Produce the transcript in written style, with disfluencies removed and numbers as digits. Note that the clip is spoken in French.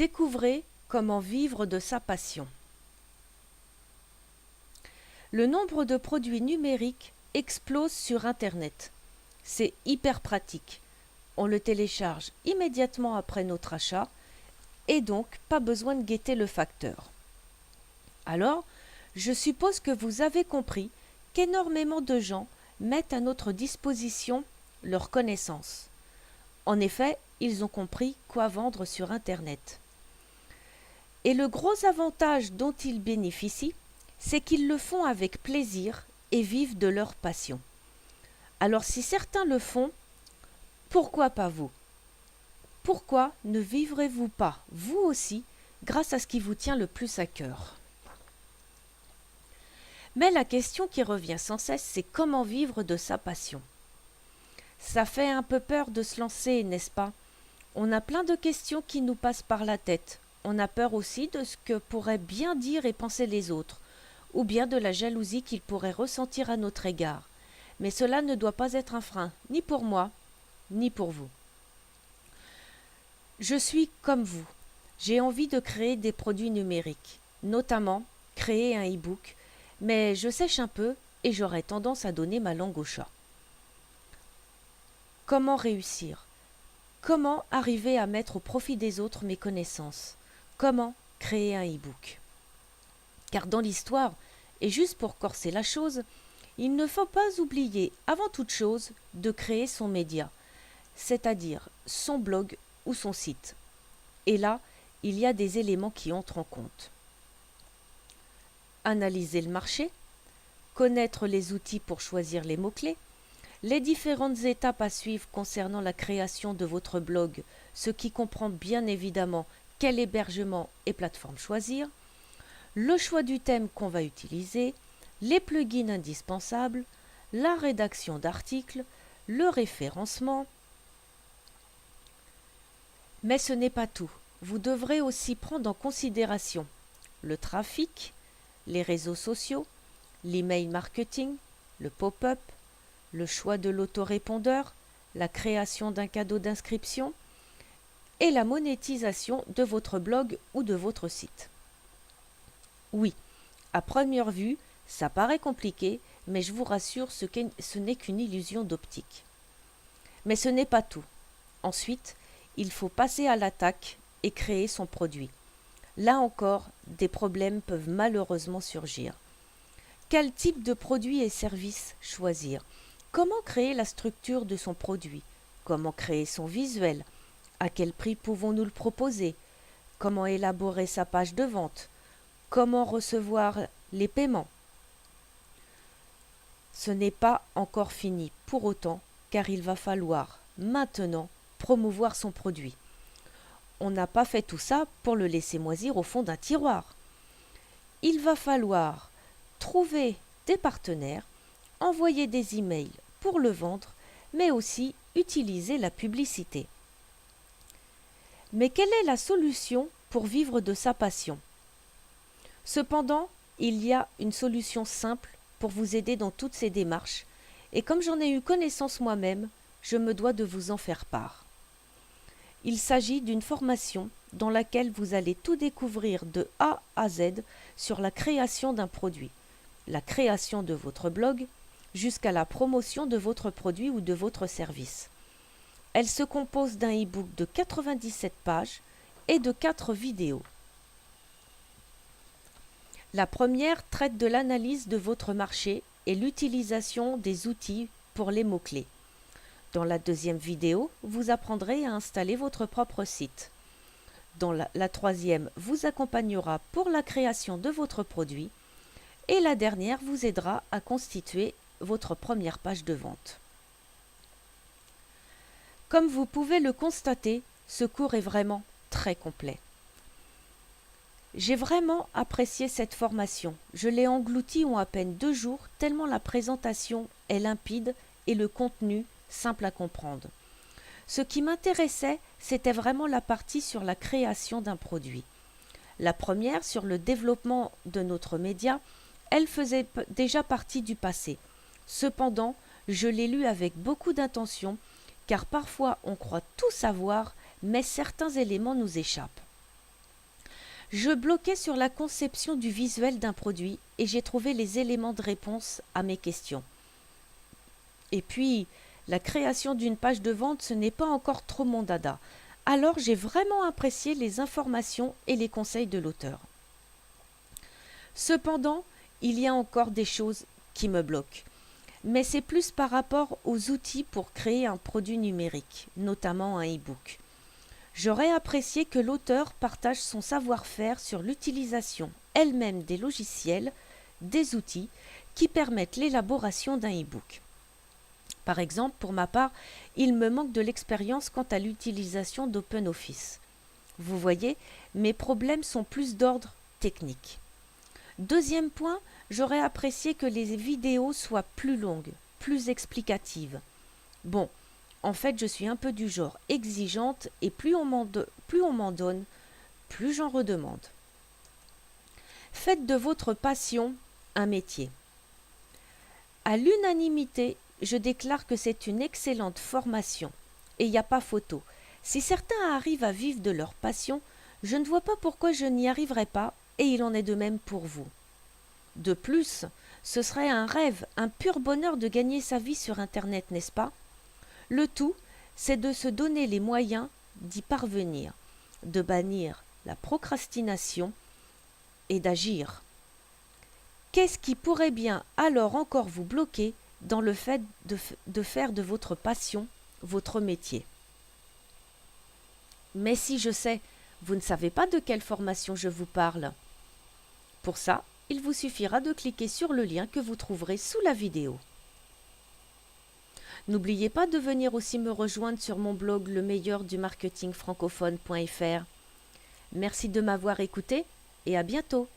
Découvrez comment vivre de sa passion. Le nombre de produits numériques explose sur Internet. C'est hyper pratique. On le télécharge immédiatement après notre achat et donc pas besoin de guetter le facteur. Alors, je suppose que vous avez compris qu'énormément de gens mettent à notre disposition leurs connaissances. En effet, ils ont compris quoi vendre sur Internet. Et le gros avantage dont ils bénéficient, c'est qu'ils le font avec plaisir et vivent de leur passion. Alors si certains le font, pourquoi pas vous? Pourquoi ne vivrez-vous pas, vous aussi, grâce à ce qui vous tient le plus à cœur? Mais la question qui revient sans cesse, c'est comment vivre de sa passion. Ça fait un peu peur de se lancer, n'est-ce pas? On a plein de questions qui nous passent par la tête. On a peur aussi de ce que pourraient bien dire et penser les autres, ou bien de la jalousie qu'ils pourraient ressentir à notre égard. Mais cela ne doit pas être un frein, ni pour moi, ni pour vous. Je suis comme vous. J'ai envie de créer des produits numériques, notamment créer un e-book, mais je sèche un peu et j'aurais tendance à donner ma langue au chat. Comment réussir? Comment arriver à mettre au profit des autres mes connaissances? Comment créer un e-book? Car dans l'histoire, et juste pour corser la chose, il ne faut pas oublier, avant toute chose, de créer son média, c'est-à-dire son blog ou son site. Et là, il y a des éléments qui entrent en compte. Analyser le marché, connaître les outils pour choisir les mots-clés, les différentes étapes à suivre concernant la création de votre blog, ce qui comprend bien évidemment quel hébergement et plateforme choisir, le choix du thème qu'on va utiliser, les plugins indispensables, la rédaction d'articles, le référencement. Mais ce n'est pas tout. Vous devrez aussi prendre en considération le trafic, les réseaux sociaux, l'email marketing, le pop-up, le choix de l'autorépondeur, la création d'un cadeau d'inscription et la monétisation de votre blog ou de votre site. Oui, à première vue, ça paraît compliqué, mais je vous rassure, ce n'est qu'une illusion d'optique. Mais ce n'est pas tout. Ensuite, il faut passer à l'attaque et créer son produit. Là encore, des problèmes peuvent malheureusement surgir. Quel type de produit et service choisir? Comment créer la structure de son produit? Comment créer son visuel? À quel prix pouvons-nous le proposer? Comment élaborer sa page de vente? Comment recevoir les paiements? Ce n'est pas encore fini pour autant, car il va falloir maintenant promouvoir son produit. On n'a pas fait tout ça pour le laisser moisir au fond d'un tiroir. Il va falloir trouver des partenaires, envoyer des emails pour le vendre, mais aussi utiliser la publicité. Mais quelle est la solution pour vivre de sa passion? Cependant, il y a une solution simple pour vous aider dans toutes ces démarches, et comme j'en ai eu connaissance moi-même, je me dois de vous en faire part. Il s'agit d'une formation dans laquelle vous allez tout découvrir de A à Z sur la création d'un produit, la création de votre blog, jusqu'à la promotion de votre produit ou de votre service. Elle se compose d'un e-book de 97 pages et de 4 vidéos. La première traite de l'analyse de votre marché et l'utilisation des outils pour les mots-clés. Dans la deuxième vidéo, vous apprendrez à installer votre propre site. Dans la troisième vous accompagnera pour la création de votre produit. Et la dernière vous aidera à constituer votre première page de vente. Comme vous pouvez le constater, ce cours est vraiment très complet. J'ai vraiment apprécié cette formation. Je l'ai engloutie en à peine 2 jours, tellement la présentation est limpide et le contenu simple à comprendre. Ce qui m'intéressait, c'était vraiment la partie sur la création d'un produit. La première, sur le développement de notre média, elle faisait déjà partie du passé. Cependant, je l'ai lu avec beaucoup d'intention, car parfois on croit tout savoir, mais certains éléments nous échappent. Je bloquais sur la conception du visuel d'un produit et j'ai trouvé les éléments de réponse à mes questions. Et puis, la création d'une page de vente, ce n'est pas encore trop mon dada. Alors j'ai vraiment apprécié les informations et les conseils de l'auteur. Cependant, il y a encore des choses qui me bloquent. Mais c'est plus par rapport aux outils pour créer un produit numérique, notamment un e-book. J'aurais apprécié que l'auteur partage son savoir-faire sur l'utilisation elle-même des logiciels, des outils qui permettent l'élaboration d'un e-book. Par exemple, pour ma part, il me manque de l'expérience quant à l'utilisation d'OpenOffice. Vous voyez, mes problèmes sont plus d'ordre technique. Deuxième point, j'aurais apprécié que les vidéos soient plus longues, plus explicatives. Bon, en fait, je suis un peu du genre exigeante et plus on m'en donne, plus j'en redemande. Faites de votre passion un métier. À l'unanimité, je déclare que c'est une excellente formation. Et il n'y a pas photo. Si certains arrivent à vivre de leur passion, je ne vois pas pourquoi je n'y arriverai pas, et il en est de même pour vous. De plus, ce serait un rêve, un pur bonheur de gagner sa vie sur Internet, n'est-ce pas? Le tout, c'est de se donner les moyens d'y parvenir, de bannir la procrastination et d'agir. Qu'est-ce qui pourrait bien alors encore vous bloquer dans le fait de faire de votre passion votre métier? Mais si je sais, vous ne savez pas de quelle formation je vous parle. Pour ça, il vous suffira de cliquer sur le lien que vous trouverez sous la vidéo. N'oubliez pas de venir aussi me rejoindre sur mon blog lemeilleurdumarketingfrancophone.fr. Merci de m'avoir écouté et à bientôt.